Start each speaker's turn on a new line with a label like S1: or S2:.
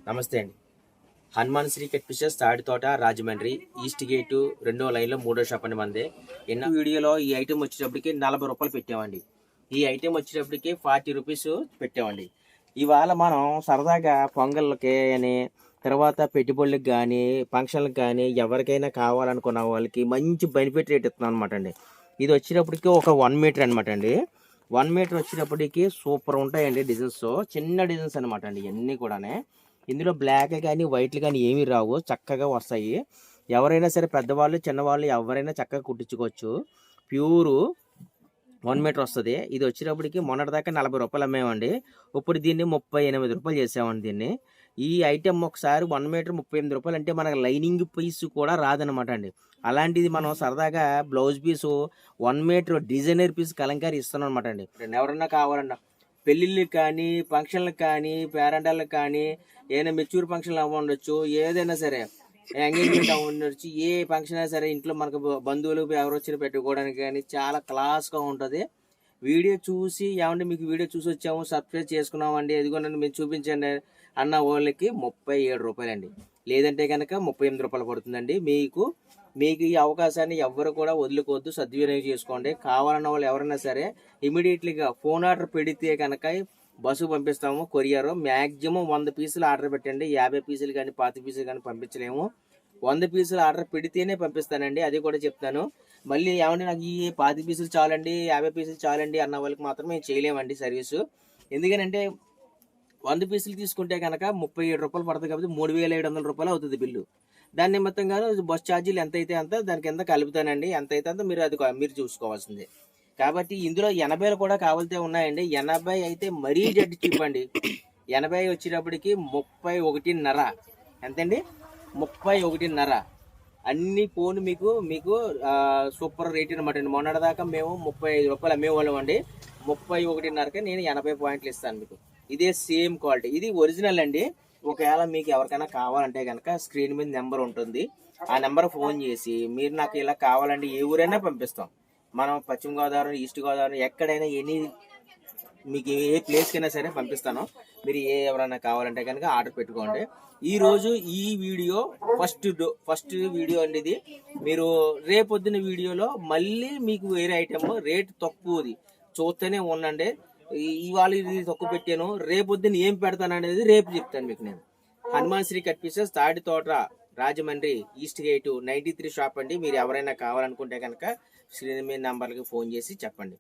S1: నమస్తే అండి. Hanuman Sri cut fishes Tadithota Rajahmundry east gate 2వ లైన్లో 3వ షాప్ అండి మందే. ఎన్నో వీడియోలో ఈ ఐటెం వచ్చేటప్పటికి 40 రూపాయలు పెట్టామండి. ఈ ఐటెం వచ్చేటప్పటికి 40 రూపీస్ పెట్టామండి. ఇవాళ మనం సరదాగా పొంగళ్ళకి అని తర్వాత పెట్టుబడులకు కానీ ఫంక్షన్లకు కానీ ఎవరికైనా కావాలనుకున్న వాళ్ళకి మంచి బెనిఫిట్ రేట్ ఇస్తున్నాం అనమాట అండి. ఇది వచ్చేటప్పటికి ఒక 1 మీటర్ అనమాట అండి. 1 మీటర్ వచ్చేటప్పటికి సూపర్ ఉంటాయండి డిజైన్స్, చిన్న డిజైన్స్ అనమాట అండి ఇవన్నీ కూడానే. ఇందులో బ్లాక్ కానీ వైట్లు కానీ ఏమీ రావు, చక్కగా వస్తాయి. ఎవరైనా సరే పెద్దవాళ్ళు చిన్నవాళ్ళు ఎవరైనా చక్కగా కుట్టించుకోవచ్చు. ప్యూరు 1 మీటర్ వస్తుంది. ఇది వచ్చేటప్పటికి మొన్నటిదాకా 40 రూపాయలు అమ్మేమండి. ఇప్పుడు దీన్ని 38 రూపాయలు చేసామండి దీన్ని. ఈ ఐటెం ఒకసారి 1 మీటర్ 38 రూపాయలు అంటే మనకు లైనింగ్ పీస్ కూడా రాదనమాట అండి. అలాంటిది మనం సరదాగా blouse piece 1 metre designer piece Kalamkari ఇస్తున్నాం అనమాట అండి. ఎవరన్నా కావాలన్నా పెళ్ళిళ్ళకి కానీ ఫంక్షన్లకు కానీ పేరెంటాలకు కానీ ఏదైనా మెచ్యూర్ ఫంక్షన్లు అవ్వండొచ్చు, ఏదైనా సరే ఎంగేజ్మెంట్ అవ్వండొచ్చు, ఏ ఫంక్షన్ అయినా సరే ఇంట్లో మనకు బంధువులు ఎవరు వచ్చినా పెట్టుకోవడానికి కానీ చాలా క్లాస్గా ఉంటుంది. వీడియో చూసి ఏమంటే మీకు వీడియో చూసి వచ్చాము సబ్స్క్రైబ్ చేసుకున్నామండి ఎదిగోనండి మీరు చూపించండి అన్న వాళ్ళకి 37 రూపాయలండి. లేదంటే కనుక 38 రూపాయలు పడుతుందండి. మీకు ఈ అవకాశాన్ని ఎవరు కూడా వదులుకోవద్దు, సద్వినియోగం చేసుకోండి. కావాలన్న వాళ్ళు ఎవరైనా సరే ఇమీడియట్లీగా ఫోన్ ఆర్డర్ పెడితే కనుక బస్సు పంపిస్తాము. కొరియర్ మ్యాక్సిమం 100 పీసులు ఆర్డర్ పెట్టండి. 50 పీసులు కానీ 25 పీసులు కానీ పంపించలేము. 100 పీసులు ఆర్డర్ పెడితేనే పంపిస్తానండి, అది కూడా చెప్తాను. మళ్ళీ ఏమంటే నాకు ఈ 25 పీసులు చాలండి 50 పీసులు చాలండి అన్న వాళ్ళకి మాత్రం మేము చేయలేమండి సర్వీసు. ఎందుకనంటే 100 పీసులు తీసుకుంటే కనుక 37 రూపాయలు పడుతుంది కాబట్టి 3700 రూపాయలు అవుతుంది బిల్లు. దాని నిమిత్తంగాను బస్ ఛార్జీలు ఎంత అయితే అంత దాని కింద కలుపుతానండి. ఎంత అయితే అంత మీరు చూసుకోవాల్సిందే. కాబట్టి ఇందులో 80 కూడా కావాలితే ఉన్నాయండి. 80 అయితే మరీ జడ్డు చూపండి. 80 వచ్చేటప్పటికి 31.5 ఎంతండి, 31.5 అన్ని ఫోన్ మీకు సూపర్ రేట్ అనమాట అండి. మొన్నటిదాకా మేము 35 రూపాయలు అమ్మేవాళ్ళం అండి. 31.5కే నేను 80 పాయింట్లు ఇస్తాను మీకు. ఇదే సేమ్ క్వాలిటీ, ఇది ఒరిజినల్ అండి. ఒకవేళ మీకు ఎవరికైనా కావాలంటే కనుక స్క్రీన్ మీద నెంబర్ ఉంటుంది, ఆ నెంబర్ ఫోన్ చేసి మీరు నాకు ఇలా కావాలంటే ఏ ఊరైనా పంపిస్తాం. మనం పశ్చిమ గోదావరి ఈస్ట్ గోదావరి ఎక్కడైనా మీకు ఏ ప్లేస్కైనా సరే పంపిస్తాను. మీరు ఎవరైనా కావాలంటే కనుక ఆర్డర్ పెట్టుకోండి. ఈరోజు ఈ వీడియో ఫస్ట్ వీడియో అండి ఇది. మీరు రేపొద్దున వీడియోలో మళ్ళీ మీకు వేరే ఐటమ్ రేట్ తక్కువది చూస్తూనే ఉండండి. ఇవాళ ఇది తక్కువ పెట్టాను, రేపొద్దున ఏం పెడతాను అనేది రేపు చెప్తాను మీకు నేను. Hanuman Sri cut pieces Tadithota Rajahmundry east gate 93 shop అండి. మీరు ఎవరైనా కావాలనుకుంటే కనుక స్క్రీన్ మీద నంబర్కి ఫోన్ చేసి చెప్పండి.